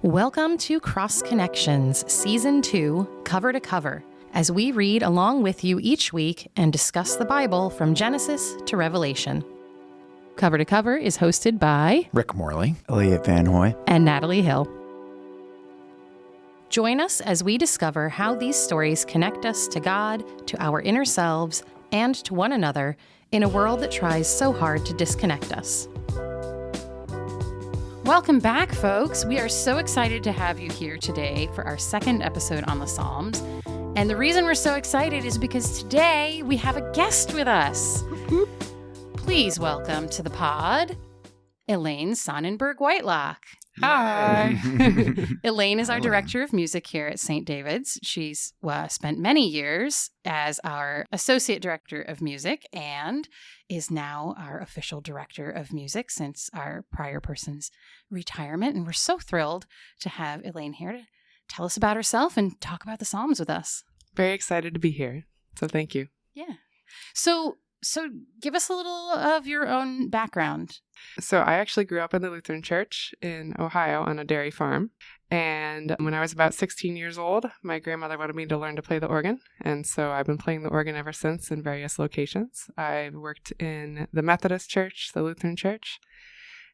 Welcome to Cross Connections, Season 2, Cover to Cover, as we read along with you each week and discuss the Bible from Genesis to Revelation. Cover to Cover is hosted by Rick Morley, Elliot Van Hoy, and Natalie Hill. Join us as we discover how these stories connect us to God, to our inner selves, and to one another in a world that tries so hard to disconnect us. Welcome back, folks. We are so excited to have you here today for our second episode on the Psalms. And the reason we're so excited is because today we have a guest with us. Please welcome to the pod, Elaine Sonnenberg Whitelock. Hi. Elaine is our director of music here at St. David's. She's spent many years as our associate director of music and is now our official director of music since our prior person's retirement. And we're so thrilled to have Elaine here to tell us about herself and talk about the Psalms with us. Very excited to be here. So thank you. Yeah. So give us a little of your own background. So I actually grew up in the Lutheran Church in Ohio on a dairy farm. And when I was about 16 years old, my grandmother wanted me to learn to play the organ. And so I've been playing the organ ever since in various locations. I've worked in the Methodist Church, the Lutheran Church,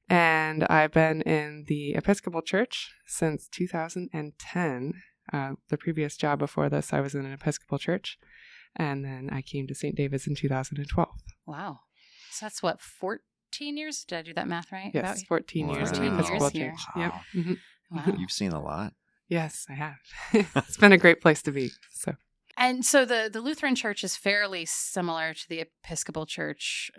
and I've been in the Episcopal Church since 2010. The previous job before this, I was in an Episcopal church. And then I came to St. David's in 2012. Wow. So that's what, 14 years? Did I do that math right? Yes, 14 years in the 14 Episcopal years church. here. Yep. Mm-hmm. Wow. You've seen a lot. Yes, I have. It's been a great place to be. And so the Lutheran Church is fairly similar to the Episcopal Church.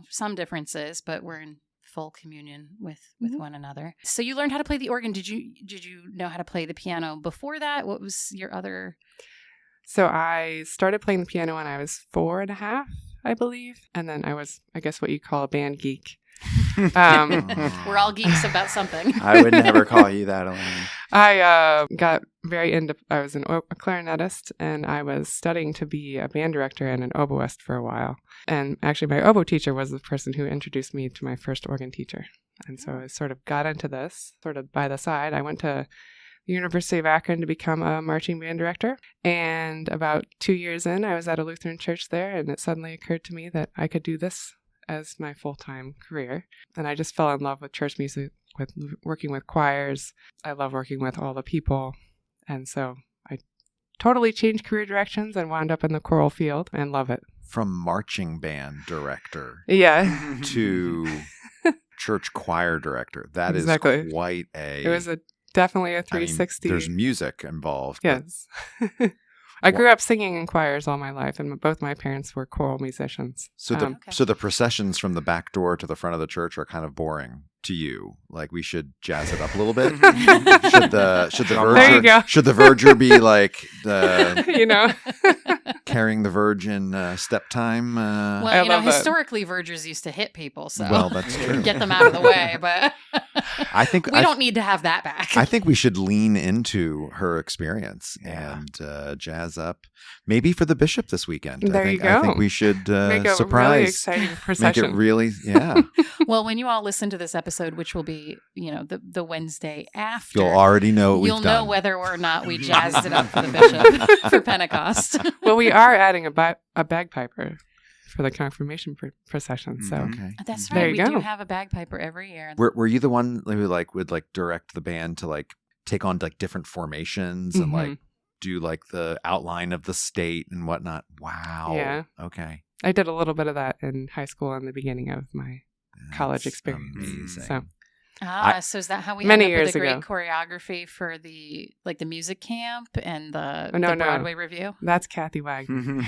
Some differences, but we're in full communion with one another. So you learned how to play the organ. Did you know how to play the piano before that? What was your other... So I started playing the piano when I was 4.5, I believe. And then I was, I guess, what you call a band geek. We're all geeks about something. I would never call you that, Elaine. I got very into, I was a clarinetist, and I was studying to be a band director and an oboist for a while. And actually my oboe teacher was the person who introduced me to my first organ teacher. And so I sort of got into this sort of by the side. I went to the University of Akron to become a marching band director. And about 2 years in, I was at a Lutheran church there, and it suddenly occurred to me that I could do this as my full-time career. And I just fell in love with church music, with working with choirs. I love working with all the people. And so I totally changed career directions and wound up in the choral field and love it. From marching band director Yeah. to church choir director. That Exactly. is quite a... It was definitely a 360. There's music involved. Yes. I grew up singing in choirs all my life, and both my parents were choral musicians. So the processions from the back door to the front of the church are kind of boring to you. Like, we should jazz it up a little bit. Should the verger be like the carrying the Virgin step time? Historically vergers used to hit people, so well, that's true. Get them out of the way. But I think we don't need to have that back. I think we should lean into her experience and jazz up. Maybe for the bishop this weekend. There you go. I think we should make a surprise. Really exciting procession. Make it really, Well, when you all listen to this episode, which will be, the Wednesday after, you'll already know what you'll we've know done. Whether or not we jazzed it up for the bishop for Pentecost. Well, we are adding a bagpiper for the confirmation procession. So That's there right. you We go. do have a bagpiper every year. Were you the one who would direct the band to take on different formations and do the outline of the state and whatnot? Wow. Yeah. Okay. I did a little bit of that in high school and the beginning of my college experience. Amazing. So So is that how we many ended up years with the great ago. choreography for the music camp and the No. Broadway review? That's Kathy Wagner.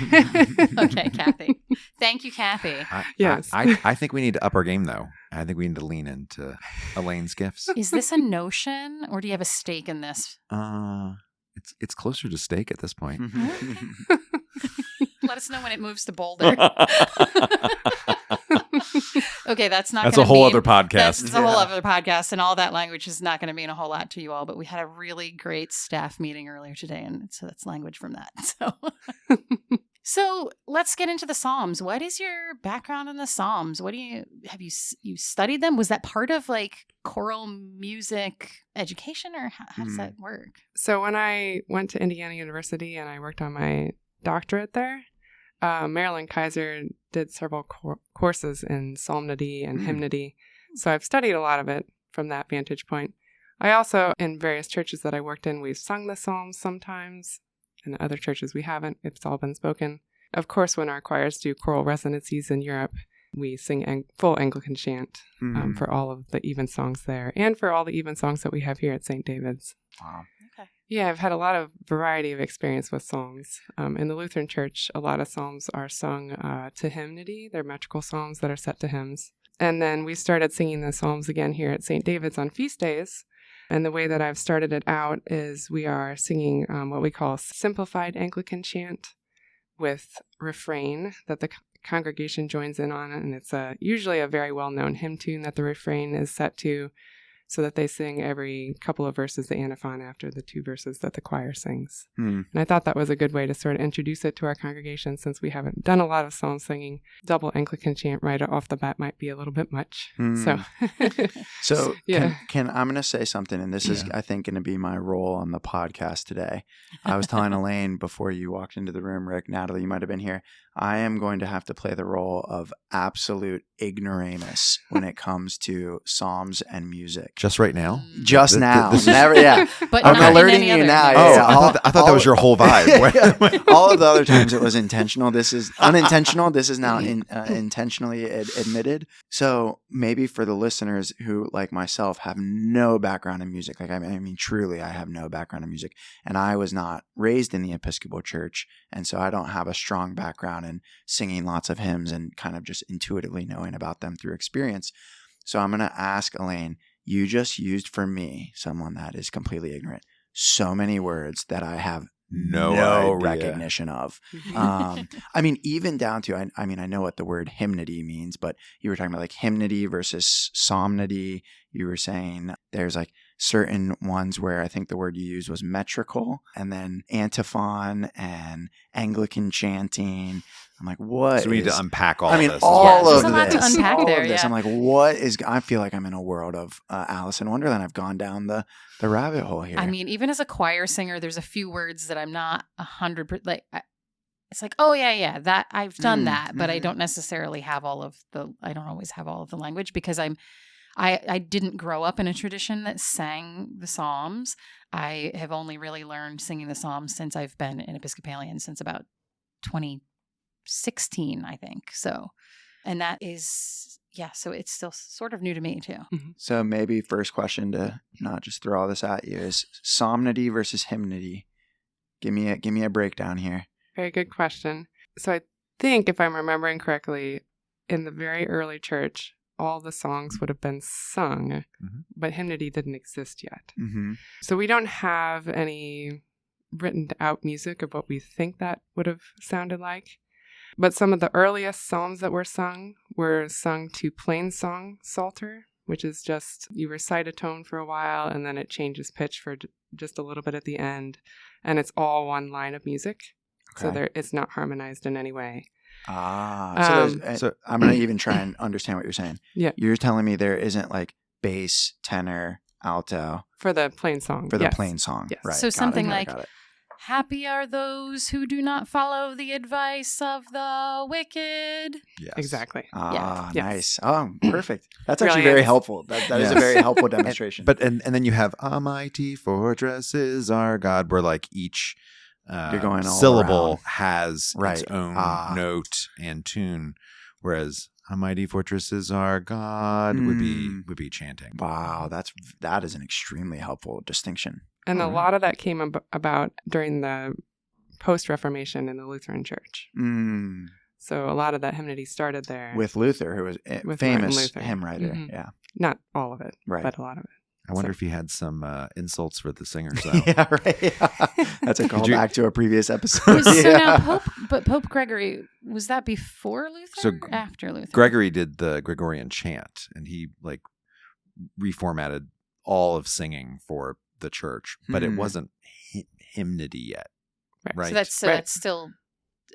Okay, Kathy. Thank you, Kathy. Yes. I think we need to up our game, though. I think we need to lean into Elaine's gifts. Is this a notion, or do you have a stake in this? It's closer to steak at this point. Let us know when it moves to Boulder. Okay, that's a whole other podcast. That's a whole other podcast, and all that language is not going to mean a whole lot to you all. But we had a really great staff meeting earlier today, and so that's language from that. So, So let's get into the Psalms. What is your background in the Psalms? What do you studied them? Was that part of like choral music education, or how does that work? So when I went to Indiana University and I worked on my doctorate there, Marilyn Kaiser did several courses in psalmody and hymnody. So I've studied a lot of it from that vantage point. I also, in various churches that I worked in, we've sung the Psalms sometimes. In other churches, we haven't. It's all been spoken. Of course, when our choirs do choral residencies in Europe, we sing full Anglican chant for all of the evensongs there and for all the evensongs that we have here at St. David's. Wow. Okay. Yeah, I've had a lot of variety of experience with songs. In the Lutheran Church, a lot of psalms are sung to hymnody. They're metrical psalms that are set to hymns. And then we started singing the psalms again here at St. David's on feast days. And the way that I've started it out is we are singing what we call simplified Anglican chant with refrain that the congregation joins in on. And it's usually a very well-known hymn tune that the refrain is set to, so that they sing every couple of verses the antiphon after the 2 verses that the choir sings. And I thought that was a good way to sort of introduce it to our congregation, since we haven't done a lot of psalm singing. Double Anglican chant right off the bat might be a little bit much. So yeah. can I'm going to say something, and this is, I think, going to be my role on the podcast today. I was telling Elaine before you walked into the room, Rick, Natalie, you might have been here, I am going to have to play the role of absolute ignoramus when it comes to psalms and music. Just right now? Just now. This is- Never, yeah. But I'm not in alerting any you other now. way. Oh, Yeah, I thought that was your whole vibe. All of the other times it was intentional. This is unintentional. This is now intentionally admitted. So maybe for the listeners who, like myself, have no background in music, like I mean, truly, I have no background in music, and I was not raised in the Episcopal Church, and so I don't have a strong background in singing lots of hymns and kind of just intuitively knowing about them through experience. So I'm going to ask Elaine, you just used for me, someone that is completely ignorant, so many words that I have no idea. recognition of. I mean, even down to, I mean, I know what the word hymnody means, but you were talking about like hymnody versus psalmody. You were saying there's like certain ones where I think the word you used was metrical, and then antiphon and Anglican chanting. I'm like, what? So we need to unpack all I mean, of this. all there's of a lot to this. unpack all there, of this. yeah. I'm like, what is? I feel like I'm in a world of Alice in Wonderland. I've gone down the rabbit hole here. I mean, even as a choir singer, there's a few words that I'm not 100%, like, it's like, oh yeah, that I've done that, but I don't necessarily have I don't always have all of the language, because I didn't grow up in a tradition that sang the Psalms. I have only really learned singing the Psalms since I've been an Episcopalian, since about 2016, I think. So, and that is, so it's still sort of new to me too. So maybe first question, to not just throw all this at you, is psalmody versus hymnody. Give me a breakdown here. Very good question. So I think, if I'm remembering correctly, in the very early church, all the songs would have been sung, but hymnody didn't exist yet. So we don't have any written out music of what we think that would have sounded like. But some of the earliest psalms that were sung to plain song psalter, which is just you recite a tone for a while and then it changes pitch for just a little bit at the end, and it's all one line of music. Okay. So it's not harmonized in any way. So I'm going to even try and understand what you're saying. Yeah. You're telling me there isn't like bass, tenor, alto For the plain song. for the yes. plain song. Yes. Right. So Got something it. like, Got it. happy are those who do not follow the advice of the wicked. Yes. Exactly. Yes. Yes. Oh, perfect. That's actually Brilliant. very helpful. That is a Yes. very helpful demonstration. But and then you have a mighty fortress is our God, where like each You're going all syllable around. has Right. its own Ah. note and tune, whereas a mighty fortress is our God would be chanting. Wow, that is an extremely helpful distinction. And a Alright. lot of that came about during the post-Reformation in the Lutheran Church. So a lot of that hymnody started there. With Luther, who was a With famous Martin Luther. hymn writer. Mhm. Yeah. Not all of it, Right. but a lot of it. I wonder So- if he had some insults for the singers. Though. Yeah, right. That's a you- callback to a previous episode. So Yeah. now Pope Gregory, was that before Luther So or after Luther? Gregory did the Gregorian chant, and he like reformatted all of singing for the church, but it wasn't hymnody yet, right? So that's Right. still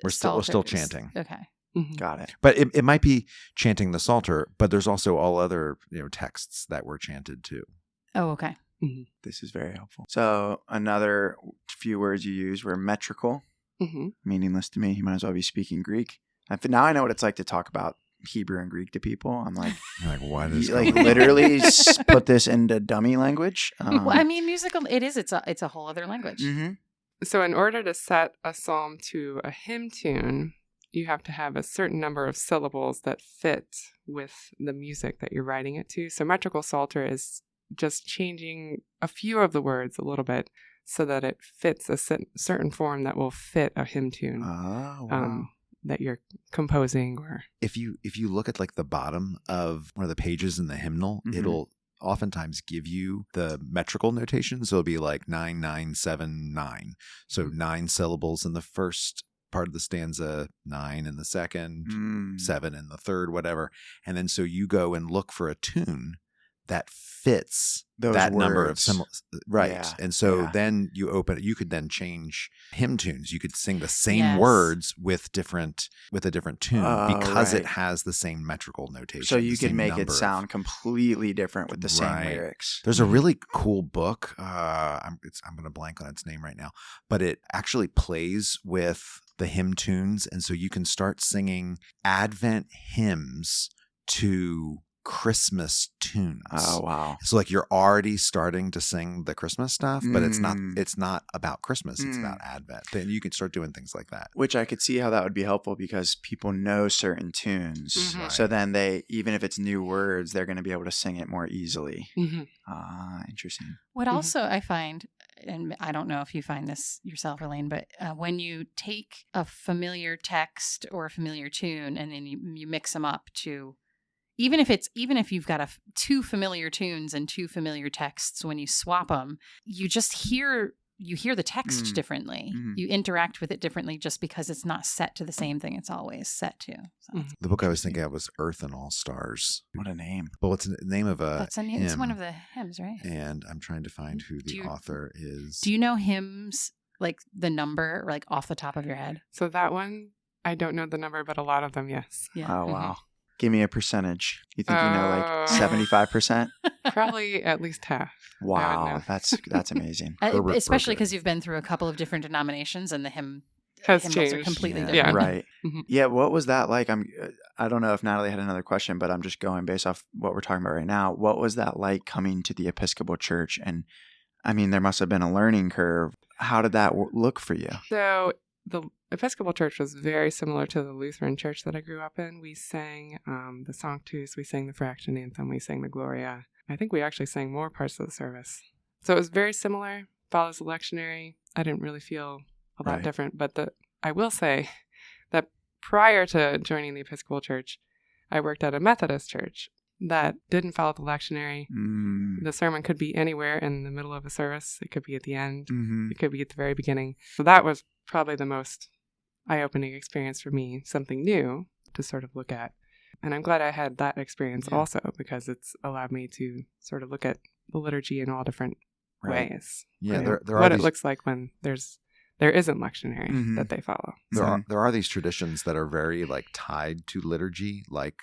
We're still Psalters. chanting. Okay. Mhm. Got it. But it might be chanting the Psalter, but there's also all other texts that were chanted too. Oh, okay. This is very helpful. So another few words you use were metrical, Mhm. meaningless to me. You might as well be speaking Greek. Now I know what it's like to talk about Hebrew and Greek to people. I'm like, You're like, what is you, going like on? literally put this into dummy language. Well, I mean, musical. It is. It's a whole other language. Mhm. So in order to set a psalm to a hymn tune, you have to have a certain number of syllables that fit with the music that you're writing it to. So metrical psalter is just changing a few of the words a little bit so that it fits a certain form that will fit a hymn tune Oh, wow. that you're composing. Or If you look at like the bottom of one of the pages in the hymnal, Mhm. it'll oftentimes give you the metrical notation. So it'll be like 9-9-7-9. So 9 syllables in the first part of the stanza, 9 in the second, Mm. 7 in the third, whatever. And then so you go and look for a tune that fits Those that number of words. symbols. Right. Yeah, And so yeah. then you could then change hymn tunes. You could sing the same Yes. words with a different tune because right. it has the same metrical notation. So you the could same make it number of- sound completely different with the same Right. lyrics. There's a really cool book. I'm going to blank on its name right now, but it actually plays with the hymn tunes, and so you can start singing Advent hymns to Christmas tunes. Oh, wow. So like you're already starting to sing the Christmas stuff, but it's not about Christmas. It's Mm. about Advent. Then you can start doing things like that. Which I could see how that would be helpful because people know certain tunes. Mhm. So then even if it's new words, they're going to be able to sing it more easily. Mhm. Interesting. What Mhm. also I find, and I don't know if you find this yourself, Elaine, but when you take a familiar text or a familiar tune and then you mix them up to, even if you've got two familiar tunes and two familiar texts, when you swap them, you just hear the text Mm. differently. Mm. You interact with it differently just because it's not set to the same thing it's always set to. So Mhm. The book I was thinking of was Earth and All Stars. What a name. But what's the name of a it's hymn? one of the hymns, right? And I'm trying to find who the author is. Do you know hymns, like the number, like off the top of your head? So that one, I don't know the number, but a lot of them, yes. Yeah. Oh, wow. Give me a percentage. You think you know like 75%? Probably at least half. I would Wow. know. That's amazing. Herbert Especially Brooker. because you've been through a couple of different denominations and the hymnals Has are changed. completely Yeah, different. Right. Mhm. Yeah. What was that like? I don't know if Natalie had another question, but I'm just going based off what we're talking about right now. What was that like coming to the Episcopal Church? And I mean, there must have been a learning curve. How did that look for you? So the Episcopal Church was very similar to the Lutheran Church that I grew up in. We sang the Sanctus, we sang the Fraction Anthem, we sang the Gloria. I think we actually sang more parts of the service. So it was very similar, follows the lectionary. I didn't really feel a lot Right. different, but I will say that prior to joining the Episcopal Church, I worked at a Methodist church that didn't follow the lectionary. Mm. The sermon could be anywhere in the middle of a service. It could be at the end. Mm-hmm. It could be at the very beginning. So that was probably the most eye-opening experience for me, something new to sort of look at. And I'm glad I had that experience Yeah. also because it's allowed me to sort of look at the liturgy in all different Right. ways. Yeah, You know, there are what these, it looks like when there isn't lectionary Mhm. that they follow. there are these traditions that are very like tied to liturgy, like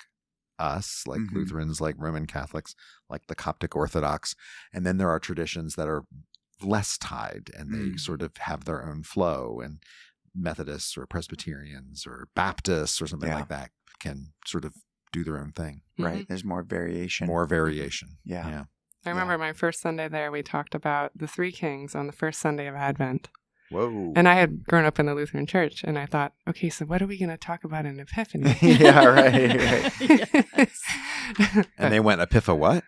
us, like Mhm. Lutherans, like Roman Catholics, like the Coptic Orthodox, and then there are traditions that are less tied, and they Mm. sort of have their own flow. And Methodists or Presbyterians or Baptists or something Yeah. like that can sort of do their own thing. Right. Mhm. There's more variation. More variation. Yeah. I remember my first Sunday there, we talked about the Three Kings on the first Sunday of Advent. Whoa. And I had grown up in the Lutheran Church, and I thought, okay, so what are we going to talk about in Epiphany? Yeah, right. And they went, Epipha what?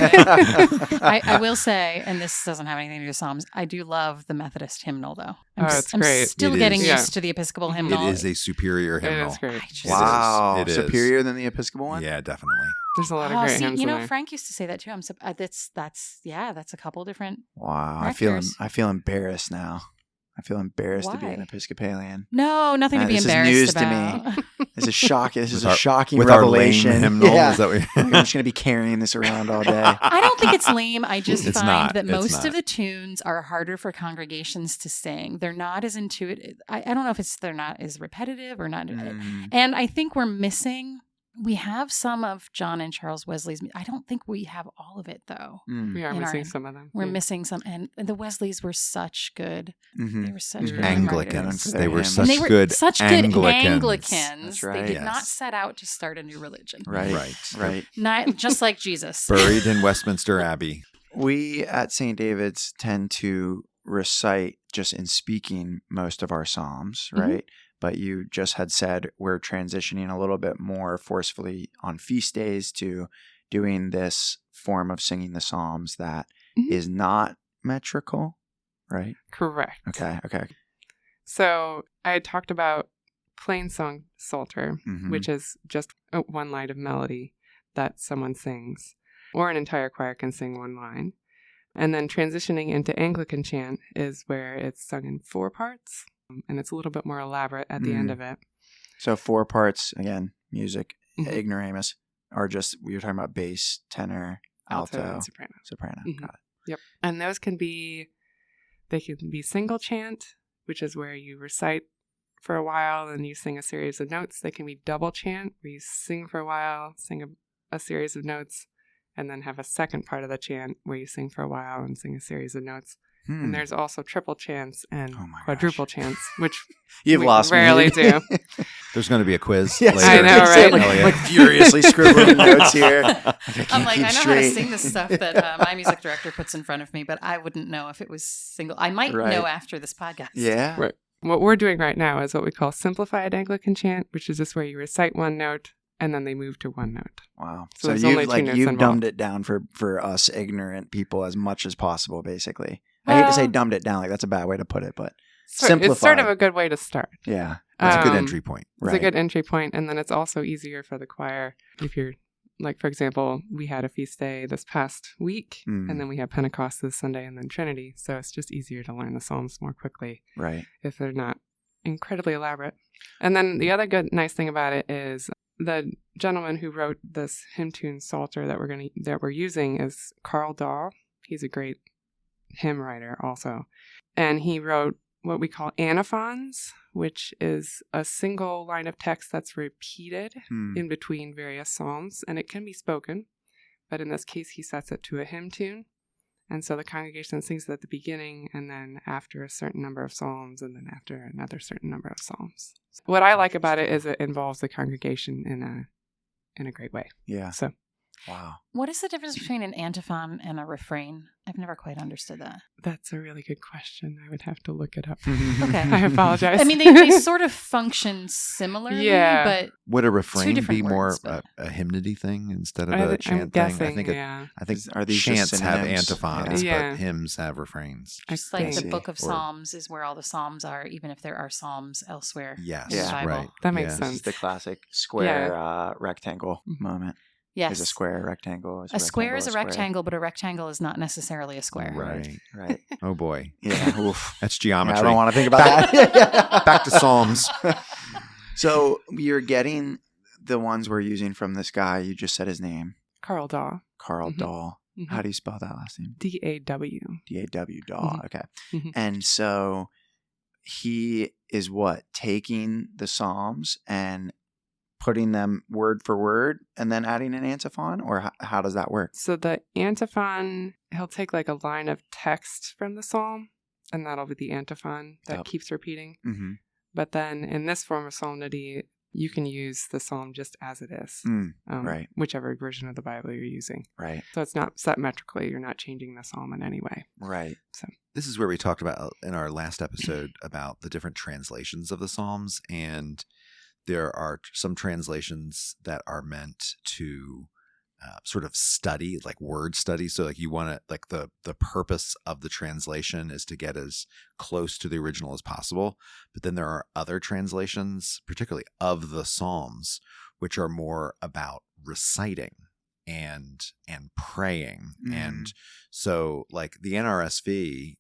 I will say, and this doesn't have anything to do with Psalms, I do love the Methodist hymnal, though. It's I'm great. still It getting is. used to the Episcopal hymnal. It is a superior It hymnal. is great. I just- Wow. It is. Superior than the Episcopal one? Yeah, definitely. There's a lot of Oh, great see, hymns you in know, there. Frank used to say that too. That's a couple different. Wow. Rectors. I feel embarrassed now. I feel embarrassed to be Why? an Episcopalian. No, nothing to be This is embarrassed news to about. me. This is shocking. This is a shocking with revelation. Our lame hymnal. Yeah. Is that what I'm just going to be carrying this around all day. I don't think it's lame. I just It's find not. that It's most not. of the tunes are harder for congregations to sing. They're not as intuitive. I don't know if they're not as repetitive or not. And I think we have some of John and Charles Wesley's. I don't think we have all of it, though. We are in missing our- some of them. We're Yeah. missing some. And the Wesleys were such good. Mhm. They were such Mhm. good Anglicans. writers. They were And such And they were good such good Anglicans. That's right. They did not Yes. set out to start a new religion. Right. Right. Not just like Jesus. Buried in Westminster Abbey. We at St. David's tend to recite just in speaking most of our psalms, Mhm. right? But you just had said we're transitioning a little bit more forcefully on feast days to doing this form of singing the psalms that is Mhm. not metrical, right? Correct. Okay. So I had talked about plain song psalter, Mhm. which is just one line of melody that someone sings, or an entire choir can sing one line. And then transitioning into Anglican chant is where it's sung in 4 parts, and it's a little bit more elaborate at the end of it. So 4 parts, again, music, Mhm. ignoramus, are just, we were talking about bass, tenor, alto, and soprano. soprano. Mhm. Got it. Yep. And those can be single chant, which is where you recite for a while and you sing a series of notes. They can be double chant, where you sing for a while, sing a series of notes, and then have a second part of the chant where you sing for a while and sing a series of notes. And there's also triple chants and Oh my quadruple chants, which You've we lost rarely me. do. There's going to be a quiz Yes, later. I know, right? Elliot. Like furiously scribbling notes here. I'm like, I know how to sing the stuff that my music director puts in front of me, but I wouldn't know if it was single. I might Right. know after this podcast. Yeah. Right. What we're doing right now is what we call simplified Anglican chant, which is just where you recite one note and then they move to one note. Wow. So So there's only you've 2 notes you've involved. dumbed it down for us ignorant people as much as possible, basically. I hate to say Well- dumbed it down, like that's a bad way to put it, but It's sort of simplified. a good way to start. Yeah. That's a good Um, entry point. It's Right. a good entry point, and then it's also easier for the choir if you're, like, for example, we had a feast day this past week, Mm. and then we have Pentecost this Sunday and then Trinity, so it's just easier to learn the Psalms more quickly Right. if they're not incredibly elaborate. And then the other good nice thing about it is the gentleman who wrote this hymn tune psalter that we're using is Carl Dahl. He's a great hymn writer also, and he wrote what we call antiphons, which is a single line of text that's repeated in between various psalms, and it can be spoken, but in this case he sets it to a hymn tune, and so the congregation sings it at the beginning and then after a certain number of psalms and then after another certain number of psalms. What I like about it is it involves the congregation in a great way. Yeah. So Wow. What is the difference between an antiphon and a refrain? I've never quite understood that. that's a really good question. I would have to look it up. Okay. I apologize. I mean, they sort of function similarly, Yeah. but Would a refrain be different more words, but- a hymnity thing instead of I a think- chant I'm guessing, thing? I think Are these just chants have synonyms? antiphons, Yeah. but hymns have refrains. I just like the see. book of Or- Psalms is where all the Psalms are, even if there are Psalms elsewhere. Yes, in the Yeah. Bible. right. That makes yes. This sense. is the classic square rectangle Mhm. moment. Yes. Is a square rectangle. A square is a square. rectangle, but a rectangle is not necessarily a square. Right. Right. Oh boy. Yeah. Oof. That's Yeah, geometry. I don't want to think about that. Back to Psalms. So you're getting the ones we're using from this guy. You just said his name, Carl Dahl. Carl Mhm. Dahl. Mhm. How do you spell that last name? DAW. D-A-W, Dahl. Mhm. Okay. Mhm. And so he is what? Taking the Psalms and putting them word for word and then adding an antiphon? Or how does that work? So the antiphon, he'll take like a line of text from the psalm, and that'll be the antiphon that Yep. keeps repeating. Mm-hmm. But then in this form of psalmody, you can use the psalm just as it is, right. whichever version of the Bible you're using. Right. So it's not set metrically. You're not changing the psalm in any way. Right. This is where we talked about in our last episode about the different translations of the Psalms, and there are some translations that are meant to sort of study, like word study. So like you want to, like the purpose of the translation is to get as close to the original as possible. But then there are other translations, particularly of the Psalms, which are more about reciting and praying. Mhm. And so like the NRSV,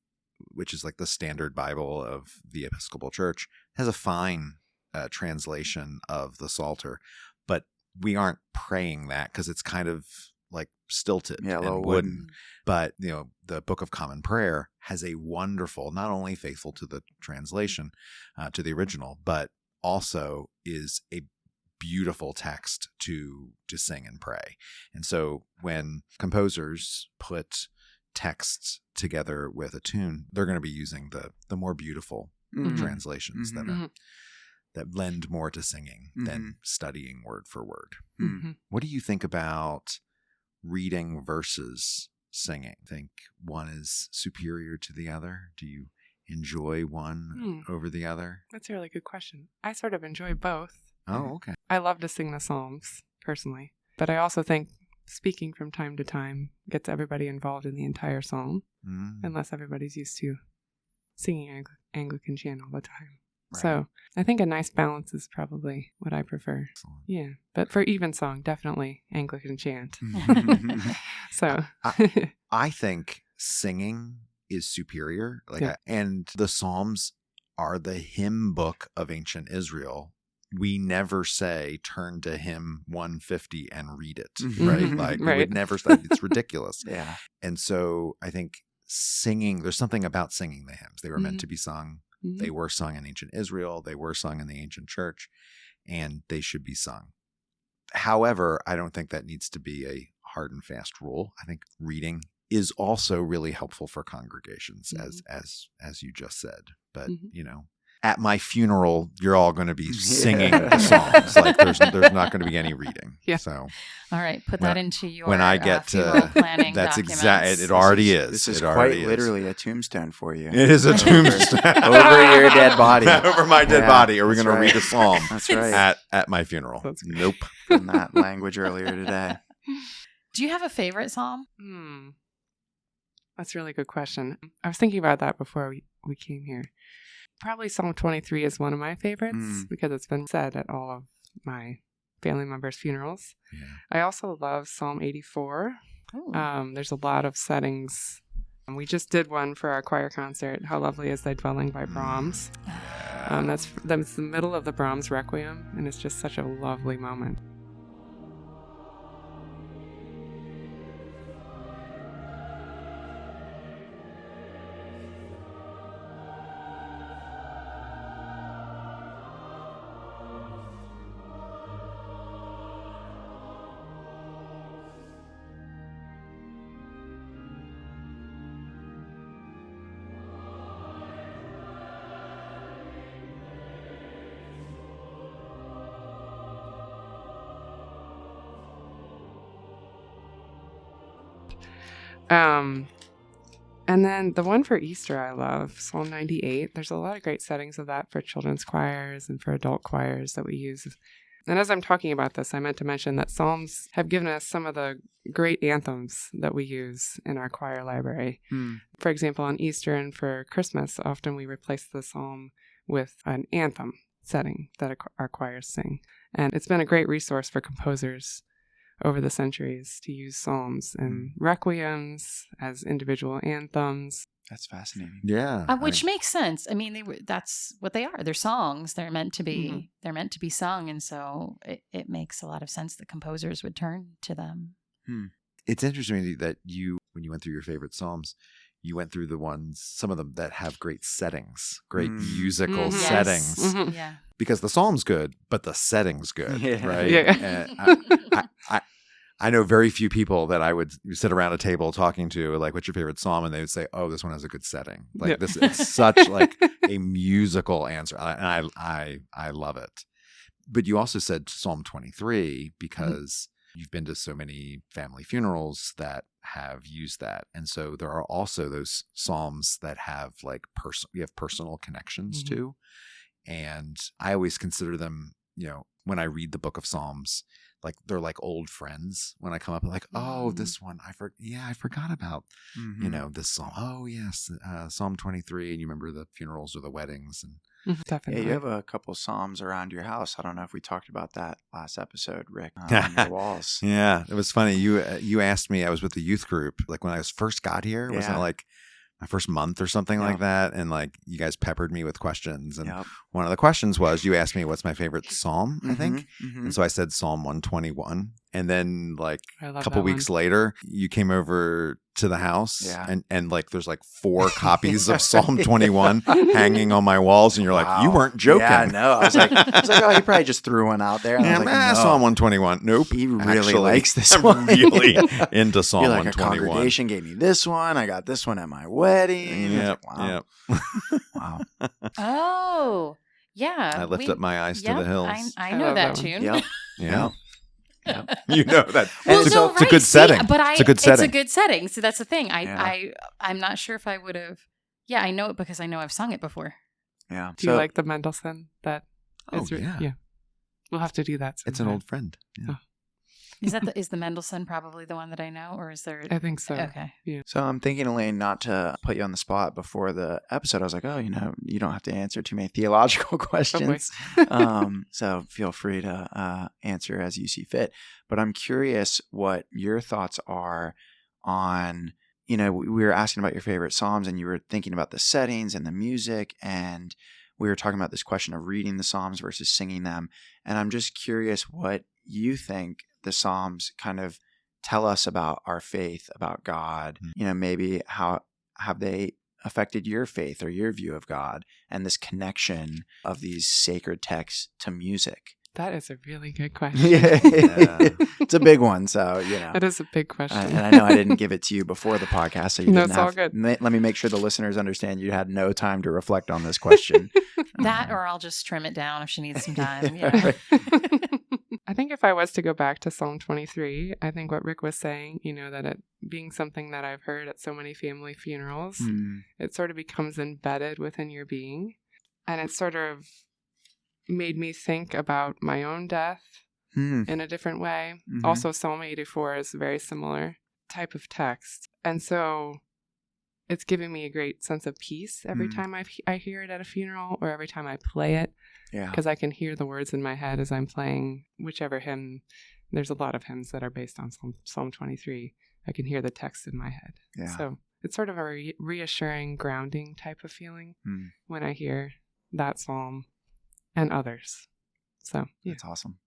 which is like the standard Bible of the Episcopal Church, has a fine translation of the Psalter, but we aren't praying that because it's kind of like stilted and wooden. But, the Book of Common Prayer has a wonderful, not only faithful to the translation, to the original, but also is a beautiful text to sing and pray. And so when composers put texts together with a tune, they're going to be using the more beautiful translations that lend more to singing than studying word for word. What do you think about reading versus singing? Think one is superior to the other? Do you enjoy one over the other? That's a really good question. I sort of enjoy both. Oh, okay. I love to sing the Psalms, personally. But I also think speaking from time to time gets everybody involved in the entire psalm, unless everybody's used to singing Anglican chant all the time. Right. So I think a nice balance is probably what I prefer. Excellent. Yeah. But for evensong, definitely Anglican chant. So I think singing is superior. And the Psalms are the hymn book of ancient Israel. We never say turn to hymn 150 and read it, right? We would never say, it's ridiculous. Yeah. And so I think singing, there's something about singing the hymns. They were meant to be sung. They were sung in ancient Israel. They were sung in the ancient church, and they should be sung. However, I don't think that needs to be a hard and fast rule. I think reading is also really helpful for congregations, as you just said. But, at my funeral, you're all going to be singing the songs. Like there's not going to be any reading. Yeah. So, all right, put that into your when I get funeral planning. That's documents. exactly. It already is. This is quite literally a tombstone for you. It is a tombstone over your dead body. Over my dead body. Are we going to read a psalm? That's right. At my funeral. Nope. From that language earlier today. Do you have a favorite psalm? That's a really good question. I was thinking about that before we came here. Probably Psalm 23 is one of my favorites because it's been said at all of my family members' funerals. Yeah. I also love Psalm 84. There's a lot of settings. We just did one for our choir concert, How Lovely Is Thy Dwelling by Brahms. That's the middle of the Brahms Requiem, and it's just such a lovely moment. And then the one for Easter I love, Psalm 98. There's a lot of great settings of that for children's choirs and for adult choirs that we use. And as I'm talking about this, I meant to mention that Psalms have given us some of the great anthems that we use in our choir library. For example, on Easter and for Christmas, often we replace the psalm with an anthem setting that our choirs sing. And it's been a great resource for composers over the centuries to use psalms and requiems as individual anthems. That's fascinating. Yeah, which makes sense. I mean, that's what they are. They're songs. They're meant to be. They're meant to be sung, and so it makes a lot of sense that composers would turn to them. It's interesting that when you went through your favorite psalms, you went through some of them that have great settings, great musical settings. Yeah. Because the psalm's good, but the setting's good, right? Yeah. I know very few people that I would sit around a table talking to, like, what's your favorite psalm? And they would say, oh, this one has a good setting. Like this, it's such like a musical answer. And I love it. But you also said Psalm 23 because you've been to so many family funerals that have used that. And so there are also those psalms that have like we have personal connections to. And I always consider them, when I read the book of Psalms, like they're like old friends. When I come up, like, oh, this one, I forgot about, this psalm. Oh yes, Psalm 23. And you remember the funerals or the weddings, and definitely. Yeah, you have a couple psalms around your house. I don't know if we talked about that last episode, Rick, on your walls. Yeah, it was funny. You asked me. I was with the youth group, like when I first got here. Wasn't it like month or something Yeah. like that. And like you guys peppered me with questions. And Yep. one of the questions was, you asked me what's my favorite Psalm, I think. Mhm. And so I said Psalm 121. And then like I a love couple that weeks one. later, you came over to the house Yeah. and like there's like 4 copies of Psalm 21 hanging on my walls. And you're like, you weren't joking. Yeah, no. I was like, oh, he probably just threw one out there. And I was like, no. Psalm 121. Nope. He really Actually, likes this I'm one. really into Psalm You're like, a 121. congregation gave me this one. I got this one at my wedding. Yep. Wow. Yep. Wow. Oh, yeah. I lift up my eyes to the hills. I I know love that that one. tune. Yep. Yeah. Yep. You know that. Well, it's, no, it's a right. good setting. See, but it's a good setting. It's a good setting. So that's the thing. Yeah. I'm not sure if I would have. Yeah, I know it because I know I've sung it before. Yeah. Do you like the Mendelssohn? That Oh, is yeah. We'll have to do that. It's an sometime. old friend. Yeah. Is the Mendelssohn probably the one that I know, or is there? I think so. Okay. So I'm thinking, Elaine, not to put you on the spot before the episode. I was like, oh, you don't have to answer too many theological questions. So feel free to answer as you see fit. But I'm curious what your thoughts are on, we were asking about your favorite Psalms and you were thinking about the settings and the music. And we were talking about this question of reading the Psalms versus singing them. And I'm just curious what you think the Psalms kind of tell us about our faith, about God. Maybe how have they affected your faith or your view of God and this connection of these sacred texts to music? That is a really good question. Yeah. It's a big one. So, That is a big question. And I know I didn't give it to you before the podcast. So you No, didn't it's have, all good. Let me make sure the listeners understand you had no time to reflect on this question. That, or I'll just trim it down if she needs some time. Yeah. I think if I was to go back to Psalm 23, I think what Rick was saying, that it being something that I've heard at so many family funerals, it sort of becomes embedded within your being. And it sort of made me think about my own death in a different way. Mhm. Also, Psalm 84 is a very similar type of text. And so it's giving me a great sense of peace every time I hear it at a funeral or every time I play it. Yeah. Because I can hear the words in my head as I'm playing whichever hymn. There's a lot of hymns that are based on Psalm 23. I can hear the text in my head. Yeah. So it's sort of a reassuring, grounding type of feeling when I hear that psalm and others. So, yeah. That's awesome.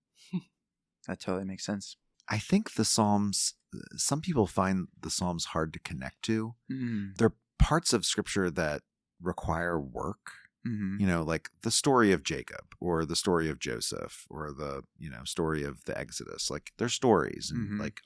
That totally makes sense. I think the Psalms, some people find the Psalms hard to connect to. Mm. They're parts of Scripture that require work. Mm-hmm. Like the story of Jacob or the story of Joseph or the, story of the Exodus. Like they're stories and like,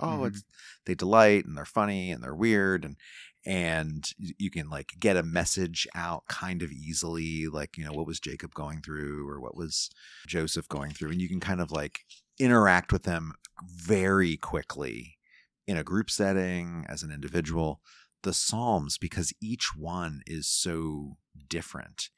they delight and they're funny and they're weird and you can like get a message out kind of easily. Like, what was Jacob going through or what was Joseph going through? And you can kind of like interact with them very quickly in a group setting as an individual. The Psalms, because each one is so different,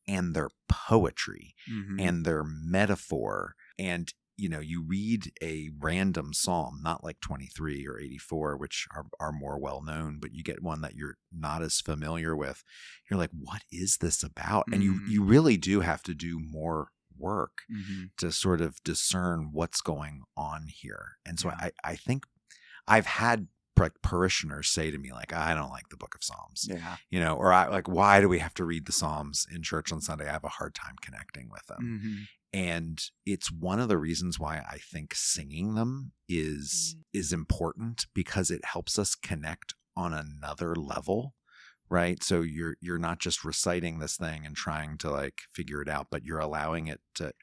and their poetry and their metaphor. And, you read a random psalm, not like 23 or 84, which are more well known, but you get one that you're not as familiar with. You're like, what is this about? And you really do have to do more work to sort of discern what's going on here. And so I think I've had parishioners say to me like, I don't like the book of Psalms, or I like, why do we have to read the Psalms in church on Sunday? I have a hard time connecting with them. And it's one of the reasons why I think singing them is important, because it helps us connect on another level, right? So you're not just reciting this thing and trying to like figure it out, but you're allowing it to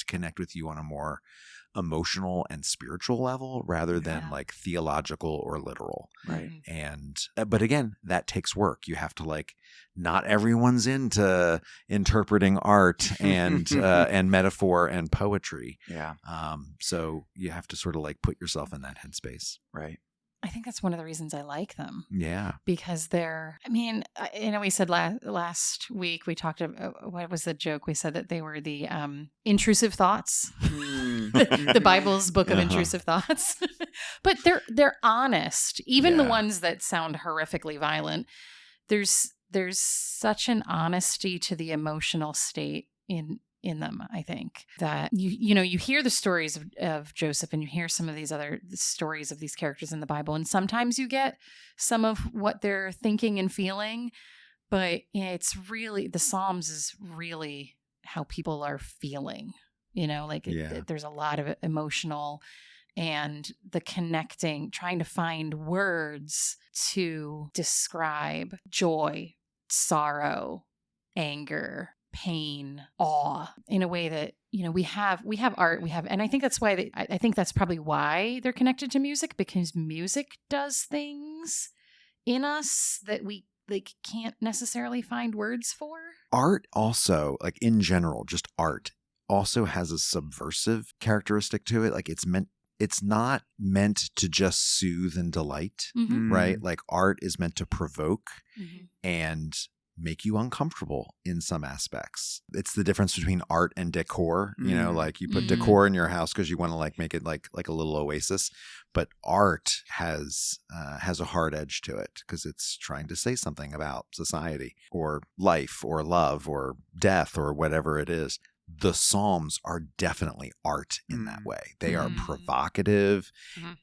connect with you on a more emotional and spiritual level rather than like theological or literal. Right. And, but again, that takes work. You have to like, not everyone's into interpreting art and, and metaphor and poetry. Yeah. So you have to sort of like put yourself in that headspace. Right. I think that's one of the reasons I like them. Yeah. Because we said last week, we talked about, what was the joke? We said that they were the intrusive thoughts, the Bible's book of intrusive thoughts. But they're honest. Even the ones that sound horrifically violent, there's such an honesty to the emotional state in them, I think, that you hear the stories of Joseph and you hear some of these other stories of these characters in the Bible, and sometimes you get some of what they're thinking and feeling, But it's really, the Psalms is really how people are feeling, like there's a lot of emotional and the connecting, trying to find words to describe joy, sorrow, anger, pain, awe in a way that, we have art, and I think that's why I think that's probably why they're connected to music, because music does things in us that we can't necessarily find words for. Art also, like in general, just art also has a subversive characteristic to it. Like it's not meant to just soothe and delight, right? Like art is meant to provoke and make you uncomfortable in some aspects. It's the difference between art and decor. Like you put decor in your house because you want to like make it like a little oasis, but art has a hard edge to it because it's trying to say something about society or life or love or death or whatever it is. The Psalms are definitely art in that way. They are provocative,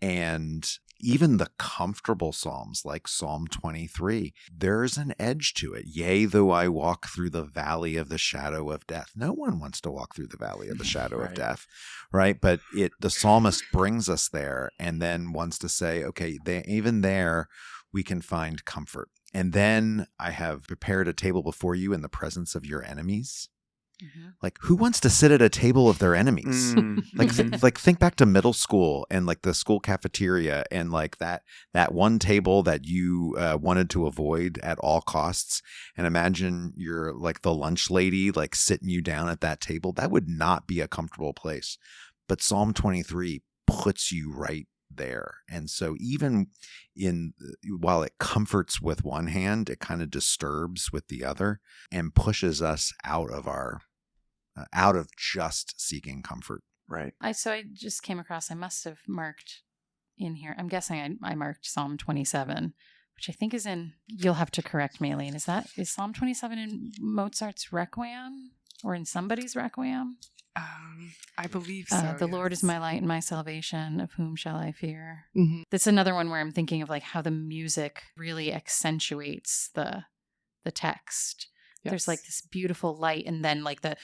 and even the comfortable Psalms like Psalm 23, there's an edge to it. Yea, though I walk through the valley of the shadow of death. No one wants to walk through the valley of the shadow of death, right? But the psalmist brings us there and then wants to say, okay, even there we can find comfort. And then I have prepared a table before you in the presence of your enemies. Like, who wants to sit at a table of their enemies? Like think back to middle school and like the school cafeteria and like that one table that you wanted to avoid at all costs. And imagine you're like the lunch lady, like sitting you down at that table. That would not be a comfortable place. But Psalm 23 puts you right there. And so even while it comforts with one hand, it kind of disturbs with the other and pushes us out of just seeking comfort. Right. So I just came across, I must have marked in here, I'm guessing I marked Psalm 27, which I think is you'll have to correct me, Elaine. Is Psalm 27 in Mozart's Requiem or in somebody's Requiem? I believe so. The Lord is my light and my salvation. Of whom shall I fear? That's another one where I'm thinking of like how the music really accentuates the text. Yes. There's like this beautiful light, and then like the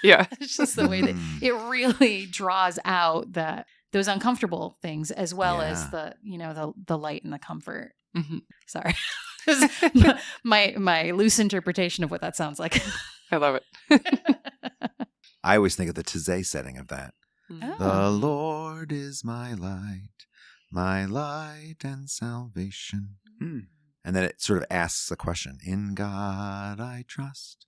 yeah, it's just the way that it really draws out those uncomfortable things as well as the light and the comfort. Sorry, my loose interpretation of what that sounds like. I love it. I always think of the Taizé setting of that. Oh. The Lord is my light and salvation. And then it sort of asks a question. In God I trust.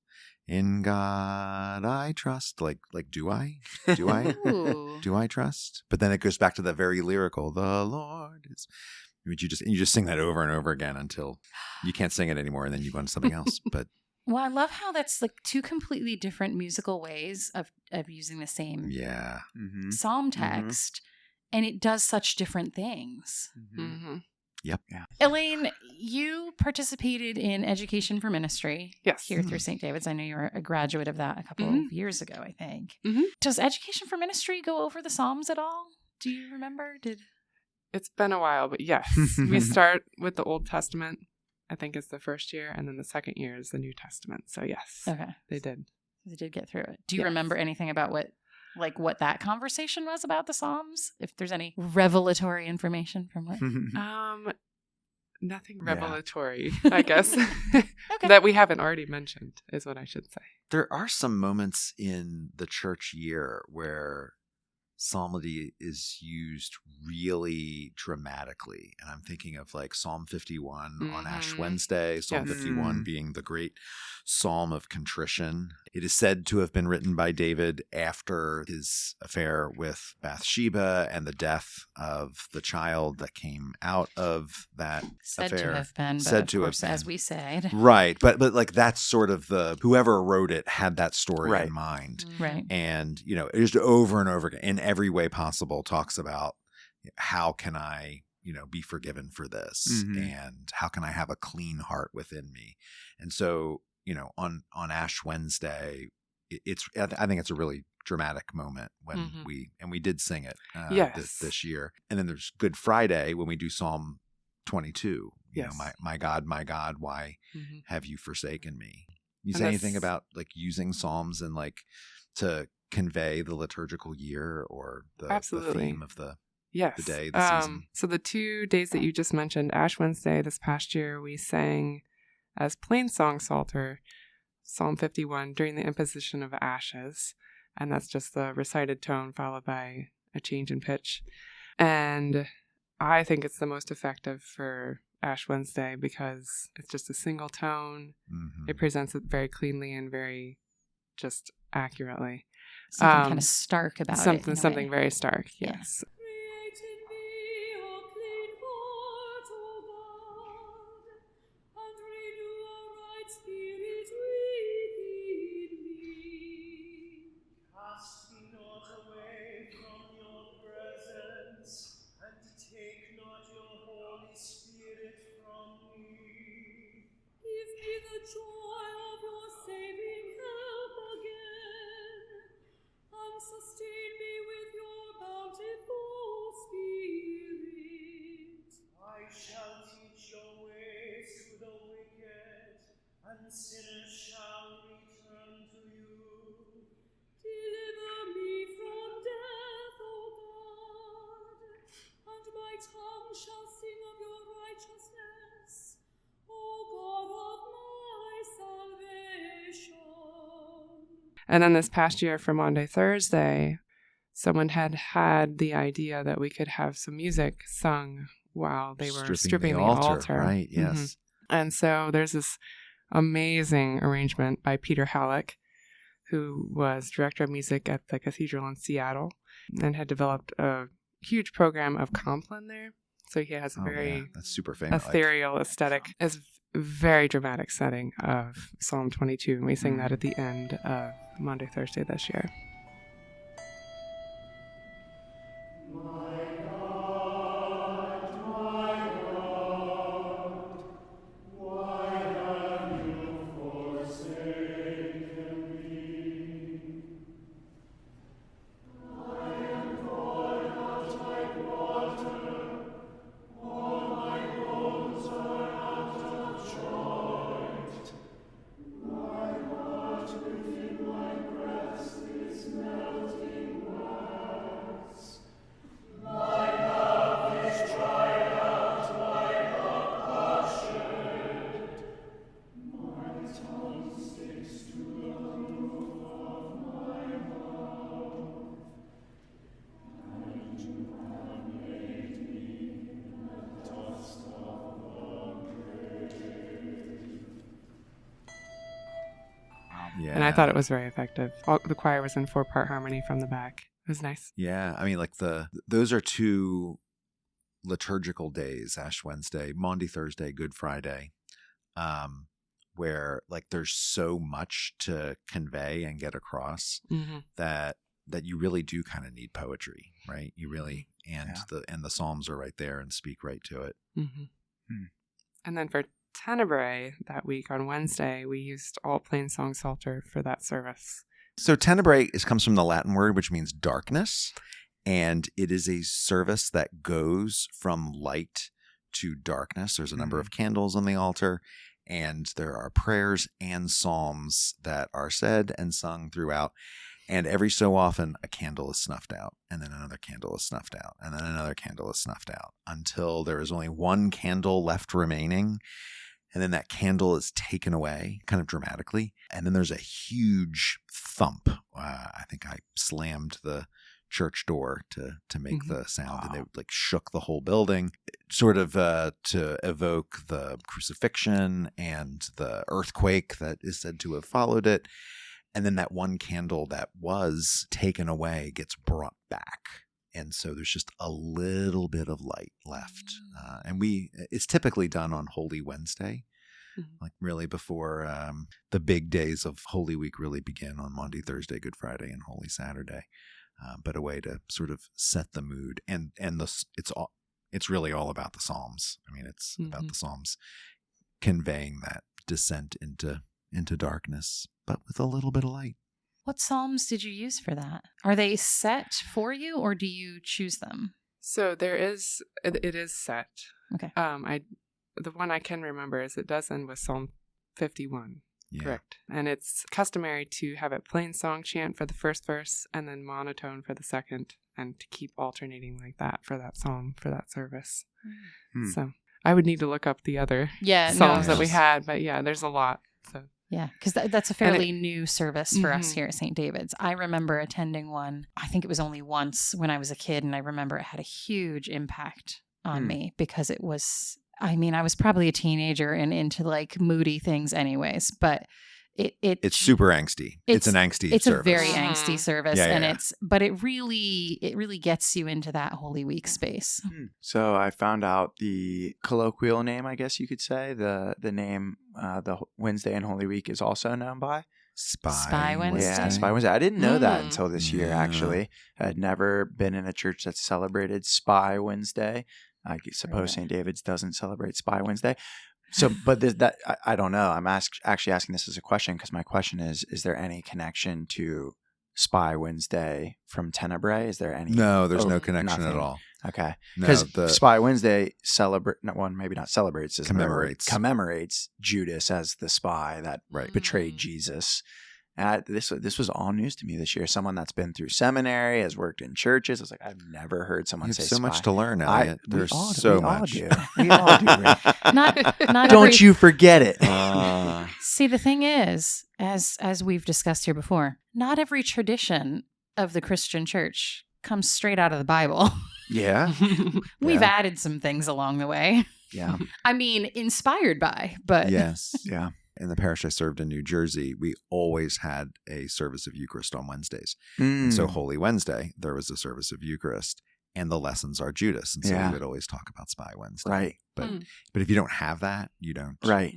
In God I trust. Like, do I? Do I? Do I trust? But then it goes back to that very lyrical. The Lord is. You just sing that over and over again until you can't sing it anymore, and then you go on to something else. But well, I love how that's like two completely different musical ways of using the same psalm text. And it does such different things. Yep. Yeah. Elaine, you participated in Education for Ministry here through St. David's. I know you were a graduate of that a couple of years ago, I think. Does Education for Ministry go over the Psalms at all? Do you remember? It's been a while, but yes. We start with the Old Testament, I think it's the first year, and then the second year is the New Testament. So yes, they did. They did get through it. Do you remember anything about what that conversation was about the Psalms? If there's any revelatory information from what? Nothing revelatory, I guess, that we haven't already mentioned is what I should say. There are some moments in the church year where psalmody is used really dramatically. And I'm thinking of like Psalm 51 on Ash Wednesday, Psalm 51 being the great psalm of contrition. It is said to have been written by David after his affair with Bathsheba and the death of the child that came out of that said affair. To have been, but said of to course, have been. as we said. Right. But like that's sort of whoever wrote it had that story in mind. Right. And, just over and over again, in every way possible, talks about how can I, be forgiven for this, and how can I have a clean heart within me. And so, on Ash Wednesday, I think it's a really dramatic moment when we did sing it this year. And then there's Good Friday when we do Psalm 22. You know, Yes. my God, why have you forsaken me? You And say anything about like using psalms and like to convey the liturgical year or the theme of the day, the season? So the 2 days that you just mentioned, Ash Wednesday this past year, we sang as plain song psalter Psalm 51 during the imposition of ashes. And that's just the recited tone followed by a change in pitch. And I think it's the most effective for Ash Wednesday because it's just a single tone. Mm-hmm. It presents it very cleanly and very just accurately. Something kind of stark about it. Something very stark, yes. Create in me a clean heart, O God, and renew a right spirit within me. Cast me not away from your presence, and take not your Holy Spirit from me. Give me the joy of your saving help again, and sustain me with your bountiful Spirit. I shall teach your ways to the wicked, and sinners shall return to you. Deliver me from death, O God, and my tongue shall sing of your righteousness, O God of my salvation. And then this past year for Maundy Thursday, someone had the idea that we could have some music sung while they were stripping the altar. Right, yes. And so there's this amazing arrangement by Peter Hallock, who was director of music at the cathedral in Seattle and had developed a huge program of Compline there. So he has a very that's super famous. ethereal aesthetic. It's very dramatic setting of Psalm 22, and we sing that at the end of Maundy Thursday this year. Yeah. And I thought it was very effective. The choir was in 4-part harmony from the back. It was nice. Yeah, I mean, like those are 2 liturgical days: Ash Wednesday, Maundy Thursday, Good Friday, where like there's so much to convey and get across that you really do kind of need poetry, right? You really and the Psalms are right there and speak right to it. And then for Tenebrae that week on Wednesday, we used all plain song psalter for that service. So Tenebrae comes from the Latin word which means darkness, and it is a service that goes from light to darkness. There's a number of candles on the altar, and there are prayers and psalms that are said and sung throughout. And every so often, a candle is snuffed out, and then another candle is snuffed out, and then another candle is snuffed out, until there is only one candle left remaining. And then that candle is taken away kind of dramatically. And then there's a huge thump. I think I slammed the church door to make the sound, and it like shook the whole building, sort of to evoke the crucifixion and the earthquake that is said to have followed it. And then that one candle that was taken away gets brought back. And so there's just a little bit of light left. And it's typically done on Holy Wednesday, like really before the big days of Holy Week really begin on Maundy Thursday, Good Friday, and Holy Saturday. But a way to sort of set the mood. And it's really all about the Psalms. I mean, it's about the Psalms conveying that descent into darkness, but with a little bit of light. What psalms did you use for that? Are they set for you, or do you choose them? So it is set. Okay. The one I can remember is it does end with Psalm 51. Yeah. Correct. And it's customary to have it plain song chant for the first verse and then monotone for the second, and to keep alternating like that for that psalm, for that service. So I would need to look up the other psalms that we had, but yeah, there's a lot. So yeah, because that's a fairly new service for us here at St. David's. I remember attending one. I think it was only once when I was a kid, and I remember it had a huge impact on me because it was, I mean, I was probably a teenager and into like moody things anyways, but it's super angsty. It's an angsty it's service. A very angsty service. Yeah, and yeah. but it really gets you into that Holy Week space. So I found out the colloquial name, I guess you could say, the name the Wednesday and Holy Week is also known by Spy Wednesday. Yeah, Spy Wednesday. I didn't know that until this year, actually. I had never been in a church that celebrated Spy Wednesday. I suppose St. David's doesn't celebrate Spy Wednesday. So, but I don't know. I'm actually asking this as a question because my question is there any connection to Spy Wednesday from Tenebrae? Is there any? No, there's no connection nothing. at all. Okay. No, Because Spy Wednesday maybe not celebrates, commemorates Judas as the spy that betrayed Jesus. And this was all news to me this year. Someone that's been through seminary, has worked in churches. I was like, I've never heard someone say so spy. much to learn, Elliot. There's so much. We all do. Rick. Not Don't you forget it. See, the thing is, as we've discussed here before, not every tradition of the Christian church comes straight out of the Bible. Yeah. We've added some things along the way. Yeah. I mean, inspired by, but Yes. Yeah. In the parish I served in New Jersey, we always had a service of Eucharist on Wednesdays. Mm. And so Holy Wednesday, there was a service of Eucharist, and the lessons are Judas. And so we would always talk about Spy Wednesday. Right. But if you don't have that, you don't. Right.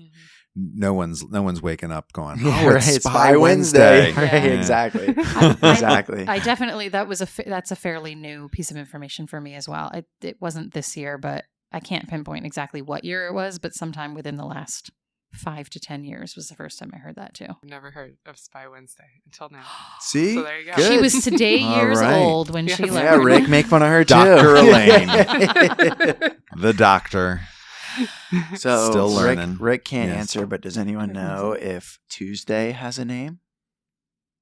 No one's waking up going, it's Spy Wednesday. Yeah. Right, exactly. Exactly. I definitely, that's a fairly new piece of information for me as well. It wasn't this year, but I can't pinpoint exactly what year it was, but sometime within the last 5 to 10 years was the first time I heard that too. I've never heard of Spy Wednesday until now. See? So there you go. Good. She was today All years right. old when she learned. Yeah, Rick, make fun of her too. Dr. Elaine. The doctor. So Still learning. Rick can't answer, but does anyone know if Tuesday has a name?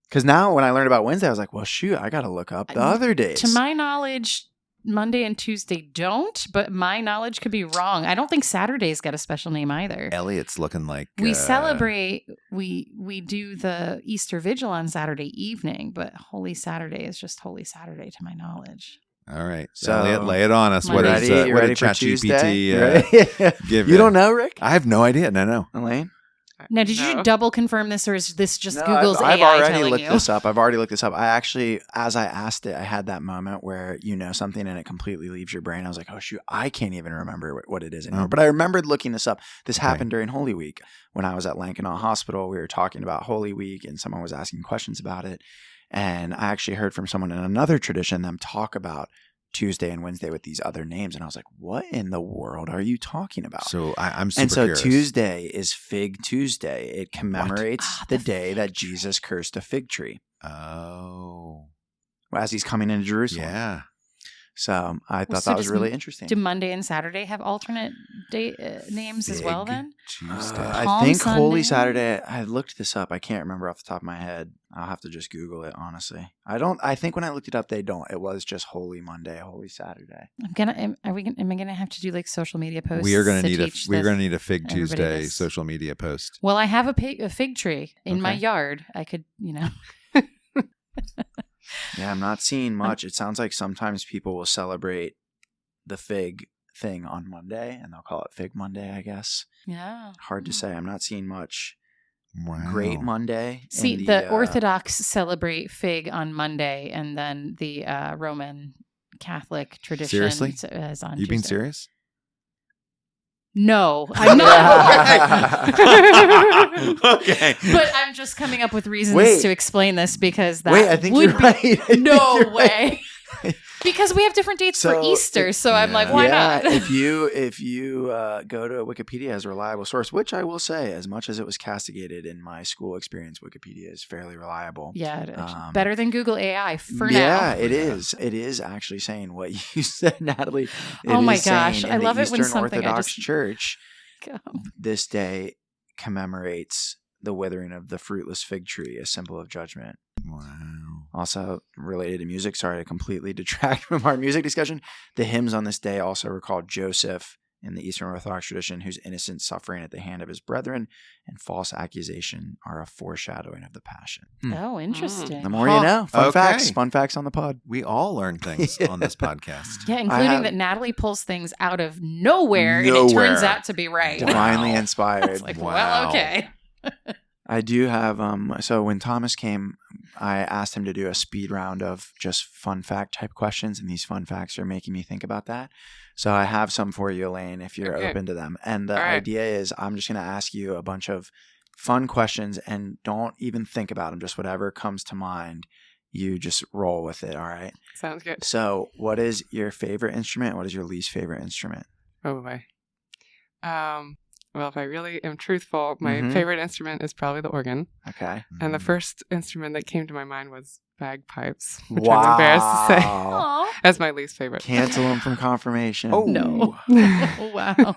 Because now when I learned about Wednesday, I was like, well, shoot, I got to look up the other days. To my knowledge, Monday and Tuesday don't, but my knowledge could be wrong. I don't think Saturday's got a special name either. Elliot's looking like We celebrate, we do the Easter Vigil on Saturday evening, but Holy Saturday is just Holy Saturday to my knowledge. All right. So, Elliot, lay it on us. You What ready? is You what ready did for Tuesday? ChatGPT give You don't know, Rick? I have no idea. No. Elaine? Now, did you double confirm this, or is this just No, Google's I've AI already telling looked you? this up. I've already looked this up. I actually, as I asked it, I had that moment where you know something and it completely leaves your brain. I was like, oh, shoot, I can't even remember what it is anymore. But I remembered looking this up. This happened during Holy Week. When I was at Lankenau Hospital, we were talking about Holy Week and someone was asking questions about it. And I actually heard from someone in another tradition them talk about Tuesday and Wednesday with these other names. And I was like, what in the world are you talking about? So I'm super And so curious. Tuesday is Fig Tuesday. It commemorates the day that Jesus cursed a fig tree Oh. as he's coming into Jerusalem. Yeah. So I thought so that was does really interesting. Do Monday and Saturday have alternate names as well Big then? Tuesday. I Palm think Holy Sunday? Saturday, I looked this up. I can't remember off the top of my head. I'll have to just Google it, honestly. I think when I looked it up, they don't. It was just Holy Monday, Holy Saturday. Am I gonna have to do like social media posts? We are going to teach need a Fig everybody Tuesday this? social media post. Well, I have a fig tree in my Okay. yard. I could, Yeah, I'm not seeing much. It sounds like sometimes people will celebrate the fig thing on Monday, and they'll call it Fig Monday, I guess. Yeah. Hard to say. I'm not seeing much. Wow. Great Monday. See, in the Orthodox celebrate Fig on Monday, and then the Roman Catholic tradition Seriously? is on You being Tuesday. serious? No, I'm not. Okay. But I'm just coming up with reasons Wait. to explain this because that Wait, I think would you're be right. I think no you're way. right. Because we have different dates for Easter, so I'm like, why not? if you go to Wikipedia as a reliable source, which I will say, as much as it was castigated in my school experience, Wikipedia is fairly reliable. Yeah, it is. Better than Google AI for now. Yeah, it is. It is actually saying what you said, Natalie. Oh my gosh, I love it when Eastern something Orthodox I just Church go. this day commemorates the withering of the fruitless fig tree, a symbol of judgment. Wow. Also related to music, sorry to completely detract from our music discussion, the hymns on this day also recall Joseph in the Eastern Orthodox tradition, whose innocent suffering at the hand of his brethren and false accusation are a foreshadowing of the passion. Oh, interesting. The more you know. Fun Okay. facts on the pod. We all learn things on this podcast. Yeah, including that Natalie pulls things out of nowhere, and it turns Nowhere. out to be right. Divinely Wow. inspired. It's like, Wow. well, okay. I do have, so when Thomas came, I asked him to do a speed round of just fun fact type questions, and these fun facts are making me think about that. So I have some for you, Elaine, if you're open to them. And the idea is I'm just going to ask you a bunch of fun questions, and don't even think about them. Just whatever comes to mind, you just roll with it, all right? Sounds good. So what is your favorite instrument? What is your least favorite instrument? Oh boy. Well, if I really am truthful, my Mhm. favorite instrument is probably the organ. Okay. And the Mm. first instrument that came to my mind was bagpipes, which I'm embarrassed to say Aw. as my least favorite. Cancel them from confirmation. Oh. No. Wow.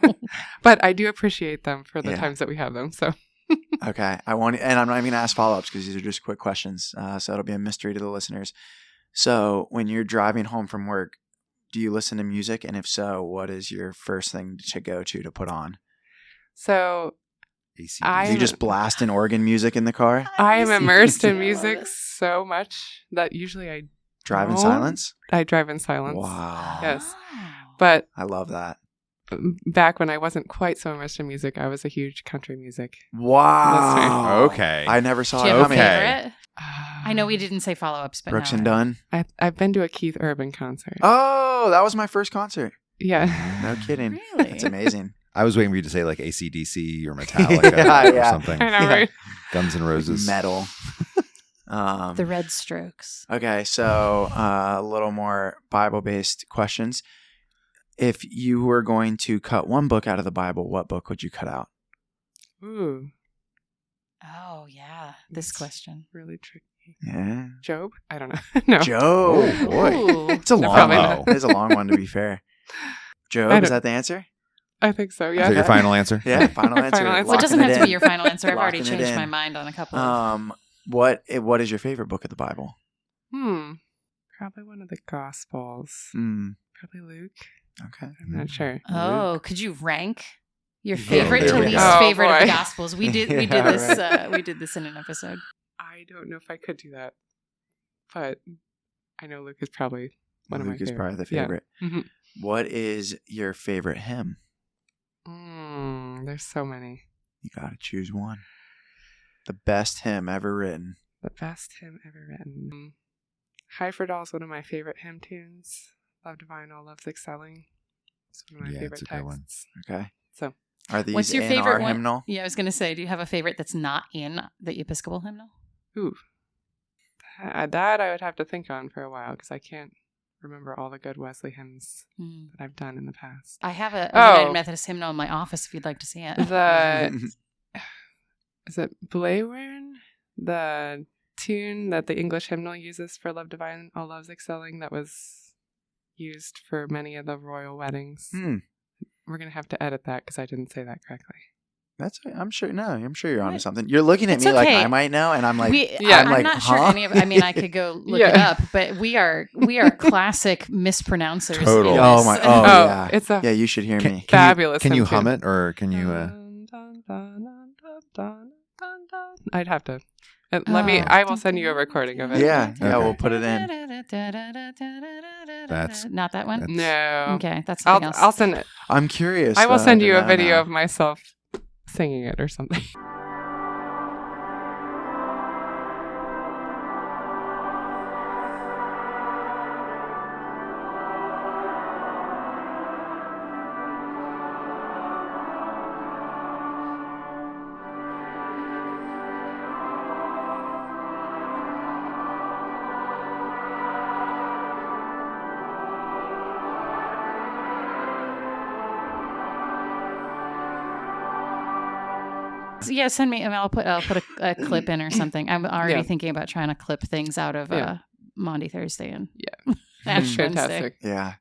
But I do appreciate them for the Yeah. times that we have them. So Okay. And I'm not even going to ask follow-ups because these are just quick questions. So it'll be a mystery to the listeners. So when you're driving home from work, do you listen to music? And if so, what is your first thing to go to put on? So AC/DC. Do you just blast in organ music in the car? I am immersed in Yeah. music so much that usually I Drive in don't. silence? I drive in silence. Wow. Yes. Oh. But I love that. back when I wasn't quite so immersed in music, I was a huge country music. Wow. Okay. I never saw Do you it have a coming. Okay. favorite? I know we didn't say follow-ups, but Brooks now and I- Dunn. I've been to a Keith Urban concert. Oh, that was my first concert. Yeah. No kidding. Really? That's amazing. I was waiting for you to say like AC/DC or Metallica Yeah, yeah. or something. I know, Yeah. right? Guns N' Roses. Metal. The Red Strokes. Okay, so a little more Bible-based questions. If you were going to cut one book out of the Bible, what book would you cut out? Ooh, Oh, yeah. This question. really tricky. Yeah. Job? I don't know. No. Job. Oh, boy. Ooh. It's a No, long probably one. not. It's a long one, to be fair. Job, I is don't- that the answer? I think so. Is Yeah. that your final answer? Yeah, final answer. Final answer. Well, it doesn't Locking have to be in. your final answer. I've already Locking it changed in. my mind on a couple of What is your favorite book of the Bible? Probably one of the Gospels. Mm, Probably Luke. okay. I'm not sure. Oh, could you rank your Yeah, favorite there to we least go. Oh, favorite of the boy. Gospels? We did Yeah, this right. we did this in an episode. I don't know if I could do that, but I know Luke is probably one of my Luke is favorite. probably the Yeah. favorite. Mhm. What is your favorite hymn? There's so many. You got to choose one. The best hymn ever written. The best hymn ever written. High for Doll is one of my favorite hymn tunes. Love Divine, All Love's Excelling. It's one of my Yeah, favorite it's a good one. texts. Okay. So, Are these What's your in favorite our one? hymnal? Yeah, I was gonna say, do you have a favorite that's not in the Episcopal hymnal? ooh. That I would have to think on for a while because I can't remember all the good Wesley hymns that I've done in the past. I have a Oh. United Methodist hymnal in my office if you'd like to see it. Is it Blawern? The tune that the English hymnal uses for Love Divine, All Love's Excelling that was used for many of the royal weddings. Hmm. We're going to have to edit that because I didn't say that correctly. I'm sure you're onto What? something. You're looking at It's me like okay. I might know, and I'm like, Yeah. I'm like, not sure huh? any of. I mean, I could go look it Yeah. up, but we are classic mispronouncers. Total. in Oh this. my! And- Oh, Oh, yeah. it's a Yeah, you should hear me. fabulous Can you hymn hum tune. it or can you? Dun, dun, dun, dun, dun, dun, dun. I'd have to. Let me. Oh. I will send you a recording of it. Yeah, Okay. we'll put it in. That's- not that one. No. Okay, that's something else. I'll send it. I'm curious. I will though, send to you a know video now. of myself singing it or something. So yeah, send me. I'll put a clip in or something. I'm already Yeah. thinking about trying to clip things out of Yeah. Maundy Thursday and Yeah. Ash Wednesday. Fantastic. Yeah.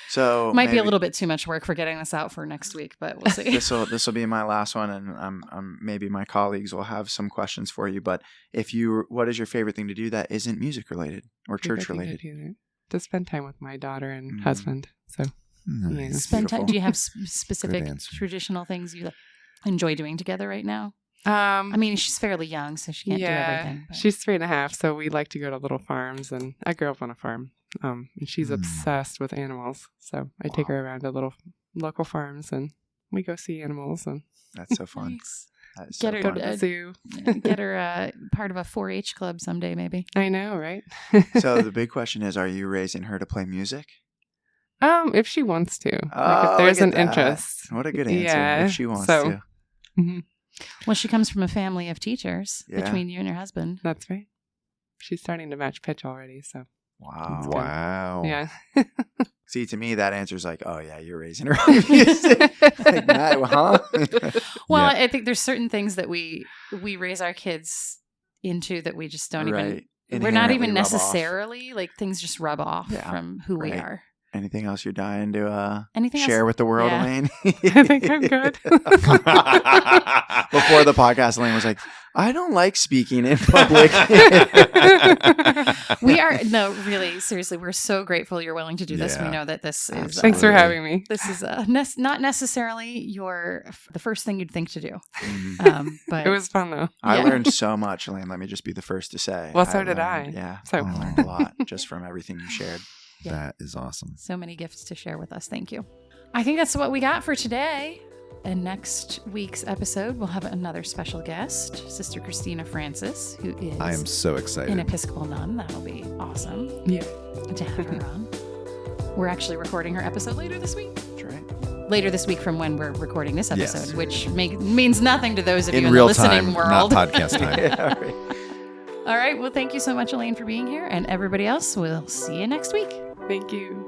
So Might be a maybe little bit too much work for getting this out for next week, but we'll see. this will be my last one, and maybe my colleagues will have some questions for you. But what is your favorite thing to do that isn't music related or church related? To spend time with my daughter and Mhm. husband. So Nice. Spend time. Beautiful. Do you have specific Good answer. traditional things you enjoy doing together right now? I I mean, she's fairly young, so she can't do everything. but- She's 3.5, so we like to go to little farms, and I grew up on a farm. And she's obsessed with animals, so I take her around to little local farms, and we go see animals and That's so fun. Nice. That is Get so her go fun. to the zoo. Get her part of a 4-H club someday, maybe. I know, right? So the big question is, are you raising her to play music? If she wants to, Oh, if there's look an at that. interest. What a good answer. Yeah, If she wants so- to. Mhm. Well, she comes from a family of teachers Yeah. between you and your husband. That's right. She's starting to match pitch already, so Wow. Wow. yeah. See, to me, that answer is like, oh, yeah, you're raising her on music. Like, nah, huh? Well, Yeah. I think there's certain things that we raise our kids into that we just don't even. Right. We're not even Inherently rub off. necessarily like things just rub off Yeah, from who we right. are. Anything else you're dying to Anything share else? with the world, Yeah. Elaine? I think I'm good. Before the podcast, Elaine was like, I don't like speaking in public. We are really seriously. We're so grateful you're willing to do this. We Yeah. know that this is. Thanks for Absolutely. having me. This is not necessarily the first thing you'd think to do, Mhm. but It was fun though. I Yeah. learned so much, Elaine. Let me just be the first to say. Well, so did learned- I. Yeah. So I learned a lot just from everything you shared. Yeah. That is awesome. so many gifts to share with us. Thank you. I think that's what we got for today. And next week's episode, we'll have another special guest, Sister Christina Francis, who is I am so excited. an Episcopal nun. That'll be awesome yeah. to have her on. We're actually recording her episode later this week. That's right. Later this week from when we're recording this Yes. episode, which means nothing to those of you In in real the listening time, world. not podcast time. Yeah, right. All right. Well, thank you so much, Elaine, for being here. And everybody else, we'll see you next week. Thank you.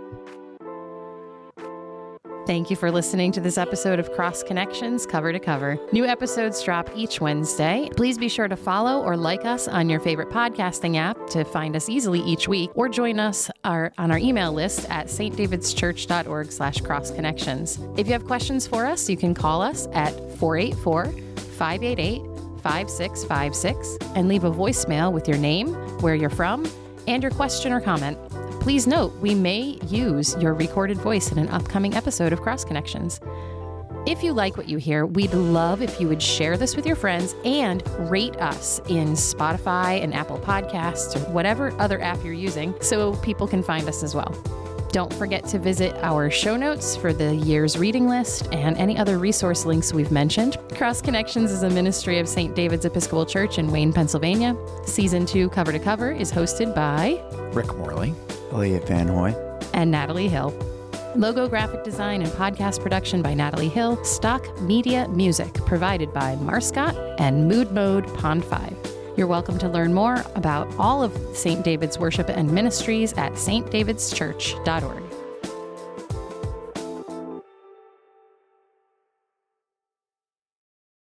Thank you for listening to this episode of Cross Connections Cover to Cover. New episodes drop each Wednesday. Please be sure to follow or like us on your favorite podcasting app to find us easily each week, or join us on our email list at stdavidschurch.org/crossconnections. If you have questions for us, you can call us at 484-588-5656 and leave a voicemail with your name, where you're from, and your question or comment. Please note, we may use your recorded voice in an upcoming episode of Cross Connections. If you like what you hear, we'd love if you would share this with your friends and rate us in Spotify and Apple Podcasts or whatever other app you're using so people can find us as well. Don't forget to visit our show notes for the year's reading list and any other resource links we've mentioned. Cross Connections is a ministry of St. David's Episcopal Church in Wayne, Pennsylvania. Season 2 Cover to Cover is hosted by Rick Morley. Elliot Van Hoy. and Natalie Hill. Logo graphic design and podcast production by Natalie Hill. Stock media music provided by Marscott and Mood Mode Pond 5. You're welcome to learn more about all of St. David's worship and ministries at stdavidschurch.org.